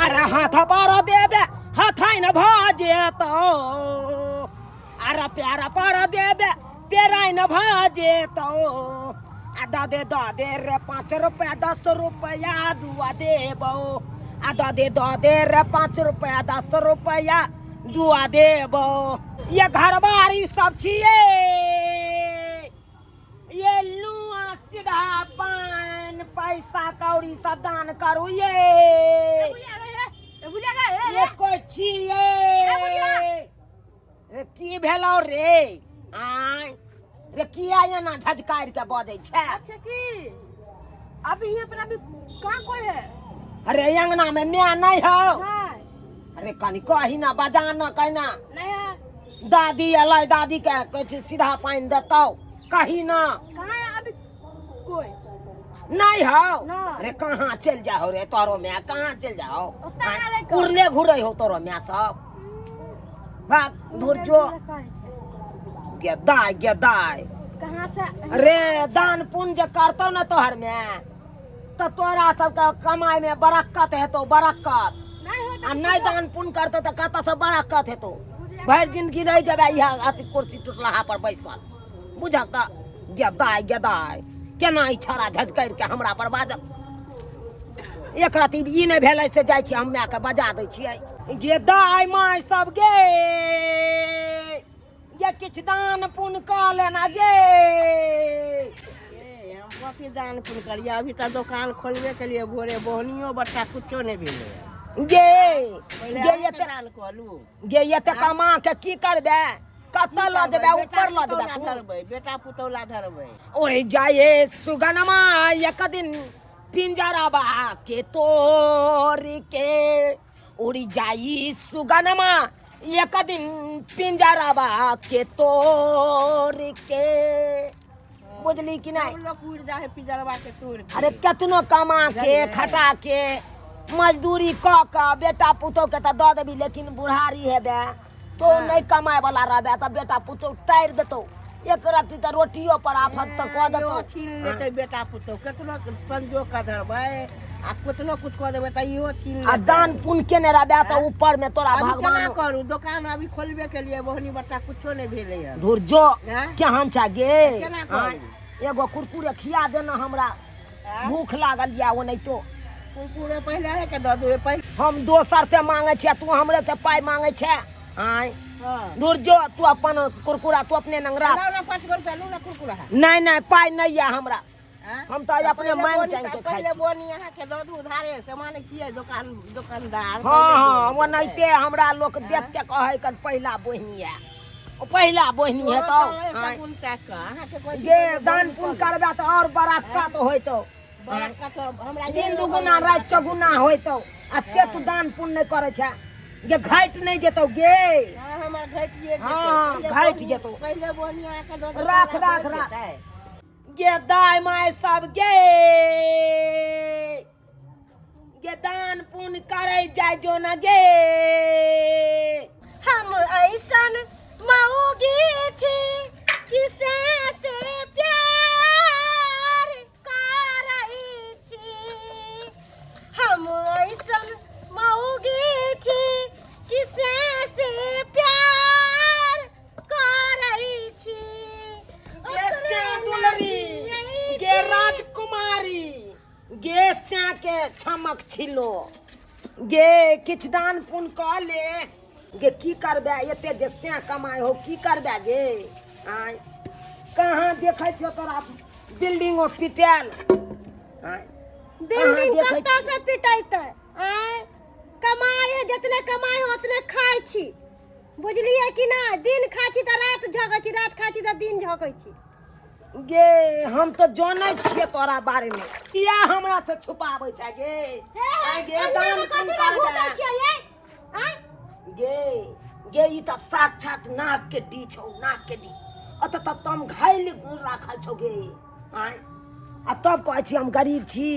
अरे हाथ पर देबे हाथाई न भाजे तो अरे प्यारा पर देबे पेराई न भाजे तो दादे रे 5 रुपया 10 रुपया दुआ देबो दादे रे 5 रुपया 10 रुपया दुआ देबो ये घर बारी सब छिए ये लुआ सीधा पान पैसा कौड़ी सब दान करू ये कोई छिए की भेलो रे आय रे किया एना झजकार के बजै छै अच्छा की अभी यहाँ पर अभी कहाँ कोई है अरे अंगना में मैं नहीं हो नहीं अरे कनी कही ना बजा ना कहना नहीं है दादी अलै दादी के कहै सीधा पानी देतौ कही ना कहाँ है अभी कोई नहीं हो ना। अरे कहाँ चल जाओ रे तोरो में कहाँ चल जाओ ओत्ता काले को। उड़ले घुरै हो तोरो में सब भाग दूर जो गेदाय कहाँ से रे दान पुण्य करतो न तोहर में तो तोरा सबके कमाई में बरकत हेतो बरकत नहीं होता आ नहीं दान पुण्य करतो तो कत से बरकत हेतो भर जिंदगी रह जाबे यहाँ अति कुर्सी टुटलाहा पर बैसल बुझक त गेदाय केना ई छौड़ा झजकर के हमरा पर बाजब एक रति ई नहीं भेलै से जाइ छी हम माय के बजा दै छियै गेदाय माय सब गे ये किछ दान पुण्य कऽ लेना गे हम कथी दान पुण्य करिए अभी तो दुकान खोलबे के लिए भोरे बोहनियो बट्टा कुछो नहीं भेले गे पहले गे ये एते दान कहलू गे एते कमा के की करबे कत ल जेबे ऊपर ल जेबे तू धरबै बेटा पुतौला धरबै ओरे जाए सुगनमा एक दिन पिंजराबा के तोरी के उड़ी जाई सुगनमा एक दिन पिंजराबा के तोरी के बुझली कि नहीं लोग उड़ जाए पिजरवा के तोड़ के। अरे केतनो कमा के खटा के मजदूरी क बेटा पुतोह के त दऽ देबी लेकिन बुढ़ारी हेबे तो नहीं कमाए वाला रहबे त बेटा पुतोह तारि देतौ एक रत्ती त रोटियो पर आफत त कऽ देतौ इहो छीन लेतै बेटा पुतौह केतनो संजोग के धरबै आ केतनो कुछ कऽ देबै त इहो छीन आ लेतै दान पुण्य केने रहबे त ऊपर में तोरा अभी केना भगवान करू दुकान अभी खोलबे के लिए बोहनी बट्टा कुछो नहीं भेले है धुर जो हैं? केहन छा गे केना करू? हाँ, एगो कुरकुरे खिया देना हमरा भूख लागल या ओ नहीं तो पूरे पहले है के दऽ देबै पहले हम दोसर से मांगे छे तू हमरे से पाई मांगे छे आय हां दूर जो तू अपन कुरकुरा तू अपने नंगरा ना 5 रुपया लू ना कुरकुरा है नहीं पाई नहीं या हमरा हैं? हम तो अपने मन चाह के खाई पहले छी बोनी यहाँ के दऽ दू उधारे सामान छिए दुकानदार हाँ वो नहीं हमरा लोग देख के कहे कर पहला बहिनी है ओ पहला बहिनी है तो सगुन तक अहाँ के कोई ये दान पुण्य करबे तो और बरकत होइतो बरका तो हमरा दिन दुगुना रात चौगुना होइतो आ से तू दान पुण्य नहीं करे छे ये घाट नहीं जेतो गे हमर घटिए हाँ, घटि जेतौ। पहले बोनी यहाँ के दऽ दू राख गे दाय माय सब गे दान पुण्य करे जाय जो न गे हम ऐसन मौगी छी किसे से प्यार करई छी हम ऐसन मौगी छी किसे से प्यार करई छी गे दुलरी गे राजकुमारी गे स्या के छमक छिलो गे किछ दान पुण्य कऽ ले गे की करबे एते जे स्या कमाई हो की करबे गे आय कहाँ देखे छो तोरा बिल्डिंग ओ पिटेल आय बिल्डिंग कहाँ देखै कत्ता छी? से पिटैते आय कमाए जितने कमाए उतने खाइ छी बुझलिए कि ना दिन खाइ छी त रात झगै छी रात खाइ छी त दिन झगै छी गे हम तो जानै छियै तोरा बारे में किया हमरा से छुपाबै छै गे आय गे दान पुण्य करबे गे ई त साक्षात नाक के डी छौ नाक के डी अत त तम घायल राखल छौ गे आय आ तब कहै छी हम गरीब छी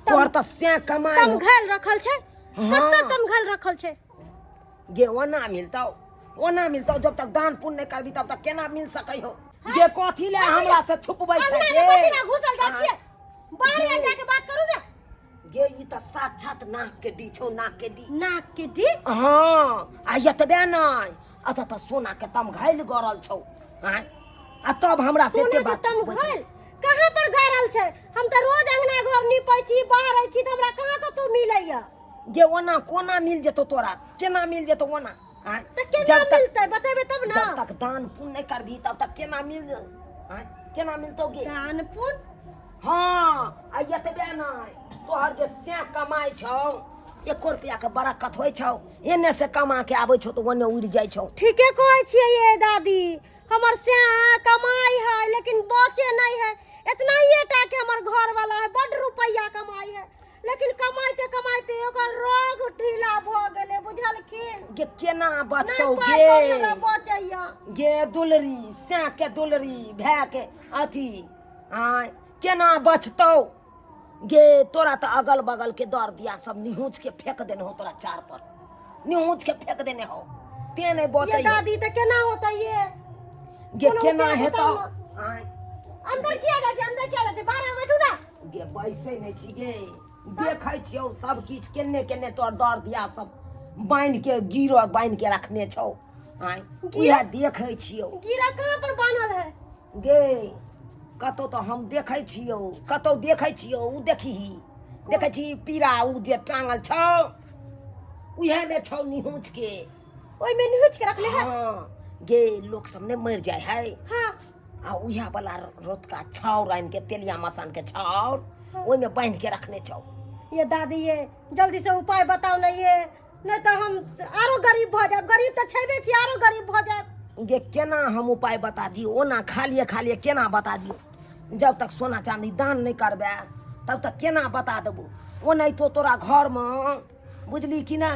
तोहर त से कमाई तम घायल रखल छै हाँ। कत्ता तम घायल रखल छै गे ओना मिलतौ जब तक दान पुण्य नहीं करबी तब तक केना मिल सकै हो गे कथी ले हमरा से छुपबै छै अंगना गे में कथी ना घुसल जाइ छियै बाहर जाके बात करू ने गे ई त साक्षात नाक के डी छौ, नाक के डी। नाक के डी। हाँ आ एतबे नहीं, अत त सोना के तम घायल गरल छौ। हाँ आ तब हमरा से सोना के के बात तम घायल कहाँ पर गारल छै? हम त रोज अंगना घर नीपै छी, बाहर छी, त हमरा कहाँ कतौ मिलैया? जे ओना कोना मिल जेतो तोरा, केना मिल जेतो ओना? हाँ त केना मिलतै बतेबे तब ना। जब तक दान पुण्य नहीं करबी तब तक केना मिल, हाँ केना मिलतो गे? दान पुण्य। हाँ आ एतबे नहीं, तोहर जे से कमाई छौ, 1 रुपया के बरकत होय छौ, एने से कमा के आबै छौ तो ओने उड़ जाय छौ। ठीके कहै छियै ये दादी, हमर से कमाई है लेकिन बचे नहीं है। इतना ही टा के हमर घर वाला है, बड़ रुपया कमाई है, लेकिन कमाइते कमाइते ओकर रोग ढीला भ गेले, बुझलखिन? गे केना बचतौ नहीं पाइ कौड़ी हमरा गे? बचैया। गे दुलरी से के दुलरी भै के अथी, हाँ केना बचतौ गे? तोरा तो अगल बगल के दर दिया सब निहुच के फेंक देने हो, तोरा चार पर निहुच के फेंक देने हो, ते नहीं ये बचै दादी त केना होता ये? गे कोनो केना उपाय हेतौ? बताउ ना। हाँ अंदर किया गए छै? अंदर किया गए छै? बाहर बैठू ना। गे बैसे नहीं छी गे, देखै छियौ सब किछ केने केने तोर दर दिया सब बांध के गिरो बांध के रखने छौ। हाँ इहे देखै छियौ कीड़ा कहाँ पर बांधल है? गे, कतौ तो हम देखै छियौ, कतौ देखै छियौ, उ देखही देखै छी पीरा उ जे टांगल छौ, उहे में छौ निहुच के। ओइ में निहुच के रखले है? हाँ गे लोग सब ने मर जाय है, हाँ। आ उहे वाला रोतका छाउर आन के तेलिया मसान के छाउर ओइ में बांध के रखने छौ। ये दादी ये जल्दी से उपाय बताओ ना ये, नहीं तो हम आरो गरीब भ जाब। गरीब तो छेबे छी, आरो गरीब भ जाब। गे केना हम उपाय बता दियो? ओना खालिए खालिए केना बता दियो? जब तक सोना चांदी दान नहीं करबे तब तक केना बता देबो? ओ नहीं तो तोरा घर में बुझली कि ना,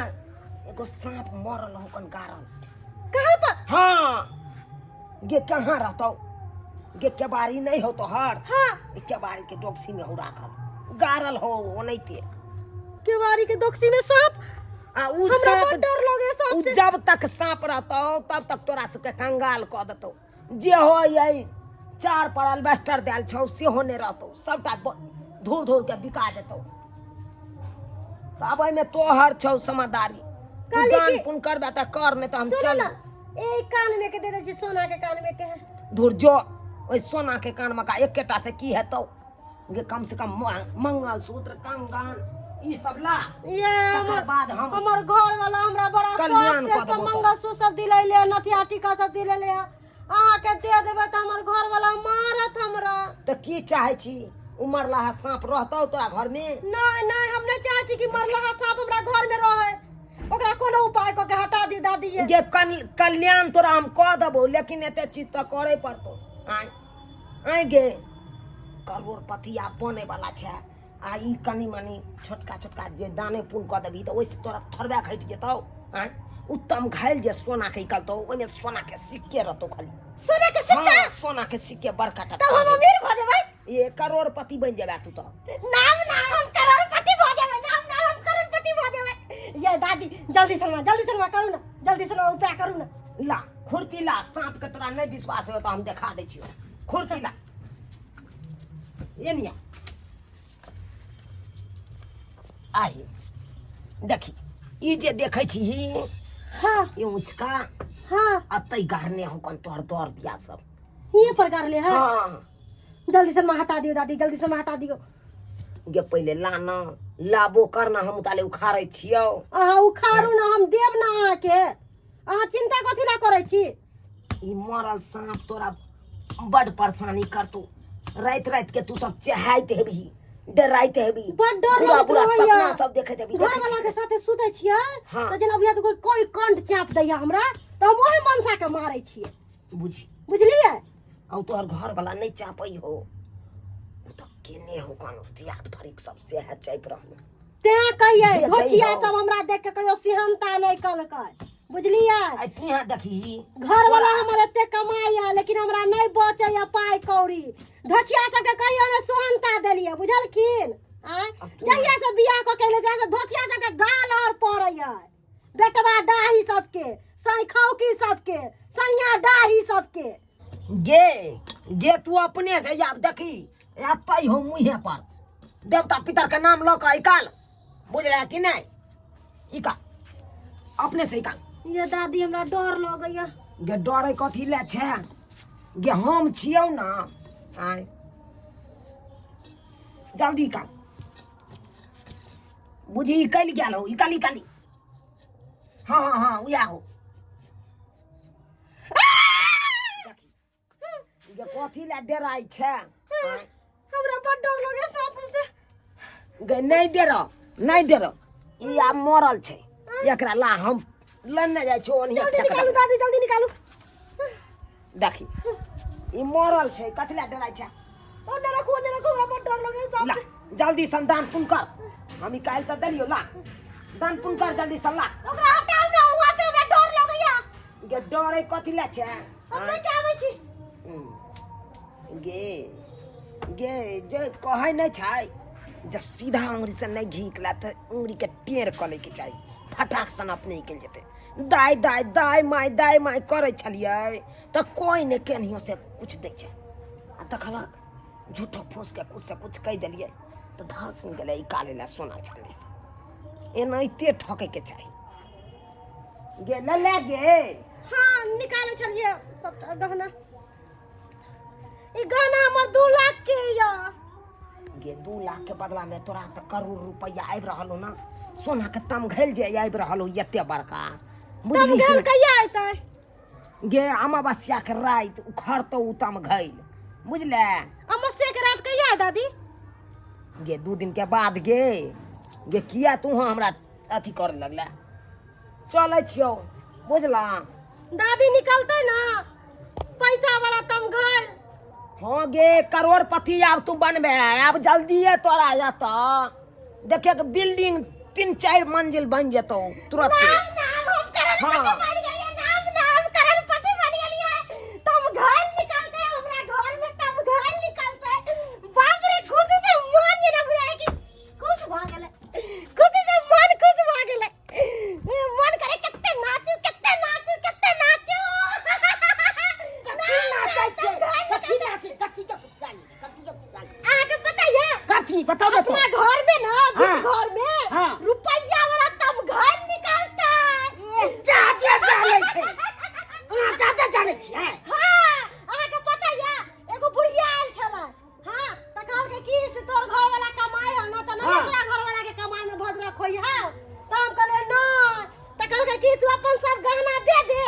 एगो सांप मरल हो कन गारल। कहाँ पर? हाँ गे कहाँ रहतौ गे? केबाड़ी नहीं हो तो हर, हाँ। केबाड़ी के डोक्सी में हो राखल, गारल हो ओनैते। केवाड़ी के दोक्सी में सांप? आ उ हमरा सांप बड़ डर लगे सांप उ से। जब तक सांप रहतौ तब तक तोरा सबके कंगाल क देतौ। जे हो यही चार पर अल्बेस्टर देल छौ से होने रहतौ, सबटा धूर धूर के बिका देतौ। तब में तोहर छौ समझदारी, तू काली दान की- पुण्य करबे त कर, नहीं तो हम सुनो चल। ना, एक कान में के दे दे छी, सोना के कान में के है। धूर जो ओइ सोना के कान में का एकेटा से की हेतौ गे? कम से कम मंगल सूत्र कंगन ई सब ला, ये तकर बाद हम हमर घर वाला हमरा बड़ा कल्याण शौक कऽ से देबौ तो। मंगलसूत्र सब दिलैले, नथिया टीका सब दिलैले। अहाँ के दे देबे त हमर घर वाला मारत हमरा। त की चाहे छी? उमर लहा सांप रहतौ तोरा घर में? नहीं नहीं, हम नहीं चाहे छी कि मरलहा सांप हमरा घर में रहे। ओकरा कोनो उपाय क के हटा दी दादी ये। गे कल्याण तोरा हम कह देबो, लेकिन एते चीज तो करे पड़तो। आय आय गे करोड़पति आ बने वाला छै, आ ई कनी मनी छोटका छोटका जे दाने पुण्य कऽ देबही तऽ ओहिसँ तोरा थोड़बे घटि जेतौ। आय उत्तम घायल जे सोना के निकलतौ, ओहिमे सोना के सिक्के रहतौ खाली। सोना के सिक्का? हाँ, सोना के सिक्के बड़का तब हम अमीर भ जेबै। ये करोड़पति बन जेबे तू तो। नाम नाम हम करोड़पति भ जेबै, नाम नाम हम करोड़पति भ जेबै। ये दादी जल्दी से करू ना, जल्दी से उपाय करू ना। ला खुरपी ला, सांप के तोरा नहीं विश्वास हो तो हम दिखा दै छियो। खुरपी ला, ये निया आही देखी ई जे देखै छी हाँ ये ऊंचका हाँ, अतै गारने हो कन तोहर दौड़ दिया सब। ये पर कर ले। हाँ हाँ जल्दी से हटा दियो दादी, जल्दी से हटा दियो। गे पहले लाना लाबो करना, हम ताले उखाड़ै छियौ। अहाँ उखाड़ू ना, हम देब ना अहाँ के। अहाँ चिंता कथी ला करै छी? ई मरल सांप तोरा बड़ परेशानी करतौ। रात रात के तू सब चहाइत हेबही, डराइत हेबही, बड़ डर पूरा लगैत पूरा रहैया। सपना सब देखैत हेबही। घर वाला के साथे सुतै छियै हाँ। त जेना बुझा तो कोई कंठ चाप दैया हमरा, त हम ओहे मनसा के मारै छियै। बुझी बुझलियै? औ तोहर घर वाला नहीं चापई हो, उ तो केने हो कन याद भरिक सब से है चाप रहने। ते कहिए जे धोचिया चाहिए। सब हमरा देख के कहियो सिहनता नहीं कलकै। बुझलियै? आई तू यहाँ देखी घर वाला हमर एते कमाइया लेकिन हमरा नहीं बचैया पाई कौड़ी। धोचिया सब के कहियो ने सोहनता देलियै, बुझलखिन? आ जहिया से बियाह क के ले जाय से धोचिया सब के गाल और पड़ैया। बेटवा डाही सबके, सैखौकी सबके, सैया डाही सबके। गे गे तू अपने से याद देखी एतई हो मुहे पर देवता पितर के नाम लो के इकाल बुझ रहा कि नहीं इकाल अपने से इकाल ये दादी हमरा डर लगैया गे डरे कथी ले छे गे हम छियौ ना आय जल्दी इकाल बुझी इकल गेल हो इकाली काली हाँ हाँ हाँ उया हो गे कथी ले डराई छे हमरा बड़ डर लगे साप से गे नहीं डर ई आब मरल छे एकरा ला हम लन्ने जाय छो ओनिया जल्दी निकालू दादी जल्दी निकालू देखी ई मरल छे कथी ले डराई छे ओने रखो हमरा बड़ डर लगे साप ला जल्दी सन दान पुण्य कर हम काल त दलियो ला दान पुण्य कर जल्दी सन ला ओकरा हटाऊ ना हुआ से हमरा डर लगैया गे डरे कथी ले छे हम नहीं के आबै छी गे गे जे कहै नहीं छै जे सीधा उंगली से नहीं घीकला त उंगली के टेर क ले के चाहिए फटाक सन अपने निकल जेते दाई माय करे छलिए त कोई ने केनियो से कुछ दै छै आ तखला झूठो फूस के कुछ से कुछ कह देलिए तो धार सुन गेलै ई काले ला सोना चांदी से एनाइते ठके के चाहिए गे ले गे हां निकाले छलिए सबटा गहना ई गहना हमर 2 लाख के या गे 2 लाख के बदला में तोरा त करोड़ रुपया आबि रहलो ना सोना के तम घैल जे आबि रहलो एते बड़का तम घैल कहिया आइतै गे अमावस्या के रात उखड़तो उतम घैल बुझले अमावस्या के रात कहिया आइ दादी गे 2 दिन के बाद गे किया तू हमरा अथी करे लगला चलै छियो बुझला दादी निकलतै ना पैसा वाला तम घैल हाँ गे करोड़पति अब तू बनबे अब जल्दी तोरा जाता देखे के बिल्डिंग 3-4 मंजिल बन जेतो तुरंत हाँ बताओ अपना घर में ना हाँ, घर में हाँ, रुपया वाला तम घर निकालता है ज्यादा जाने छी हां आहा के पता या एगो बुढ़िया आइल छला हां त कहल के की से तोर घर वाला कमाई है ना त ना तोरा घर वाला के कमाई में भद्रा खोई है त हम कहले न त कहल के की तू अपन सब गहना दे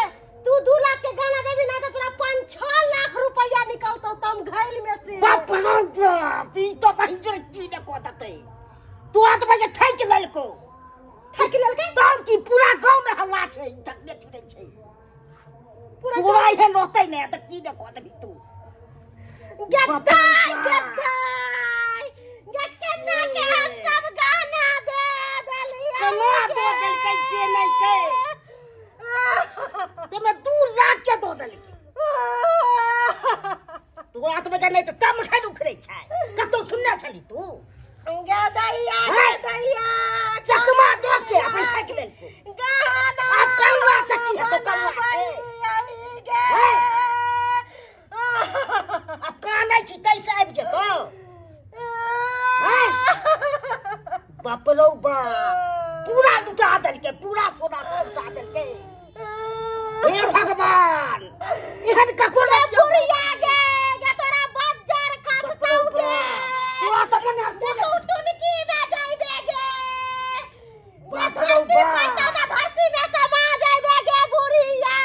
तू 2 लाख के गहना देबी ना त तोरा 5-6 लाख रुपया निकलतो तम घैल में से बाप रे ई तो भाई जो चीने को दते तू आ तो भाई ठैक लेलको तब की पूरा गांव में हल्ला छै ठकने फिरे छै पूरा हे लोते ने त की ने को दबी तू गद्दाई गत्तना के हम सब गाना दे देलिए कना दो दिल कैसे नहीं के तुम्हें 2 लाख के दो दिल के तू रात में नहीं तो तम खालू फिरे छै कतो सुनना छली तू गदैया चकमा दो के अपन ठक लेलको गाना आप कलवा सकी है तो कलवा से अब कानै छी तैसे आबि जेतो बाप रो बा पूरा लुटा देल के पूरा सोना लुटा देल के हे भगवान एहन कको ने बुढ़िया गे तोरा बाजार खात ताऊगे पूरा तो मने तू टुनकी में जाइबे गे बाप रो बा धरती में समा जाइबे गे बुढ़िया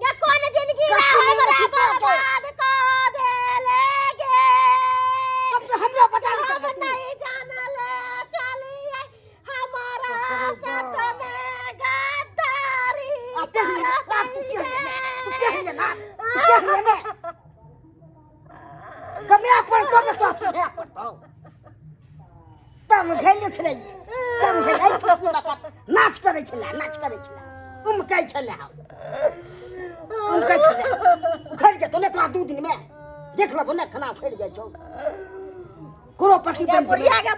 गे कौन जिंदगी में हमरा बर्बाद कर देले गे तब से हमरा पता हम नहीं जानले चलिए हमारा साथ में गद्दारी कमिया पड़तो न तो सुने पड़तो तम घेले छले तम घेले फसलोरा पर नाच करे छले उमकै छले उमकै छले उखड़ जे तोले तोरा 2 दिन में देख लो बने खाना फड़ जाय छौ करोड़पति बन बुढ़िया गे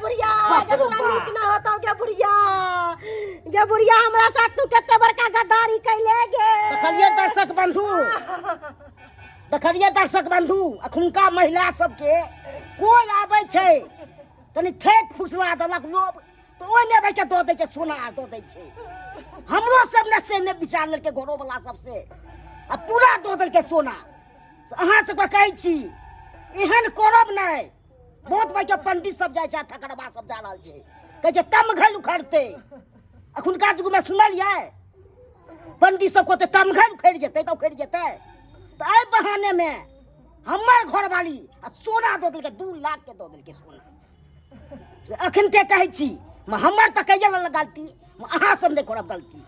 तोरा नीक ना होतो गे बुढ़िया हमरा साथ तू केते बड़का गद्दारी कैले गे देखलिए दर्शक बंधु अखुनका महिला सबके कोई आबै छै तनी ठेक फुसला देलक लोग तो ओइने भाई के दो दै छै सोना दो दै छै हमरो सब ने से ने विचार लेके घरो वाला सबसे आ पूरा दो देलके सोना अहाँ सबके कहै छी एहन करब नहीं बहुत भाई के पंडित सब जाय छै ठकरबा सब जा रहल छै कहै छै तम घल उखड़ते अखुनका जुग में सुनलियै पंडित सब को तम घल उखड़ जेतै तो उखड़ जेतै तो एहि बहाने में हमर घरवाली आ सोना दो देलके 2 लाख के दो देलके सोना अखन के कहै छी हमर तऽ कहिया गलती अहाँ सब नहीं करब गलती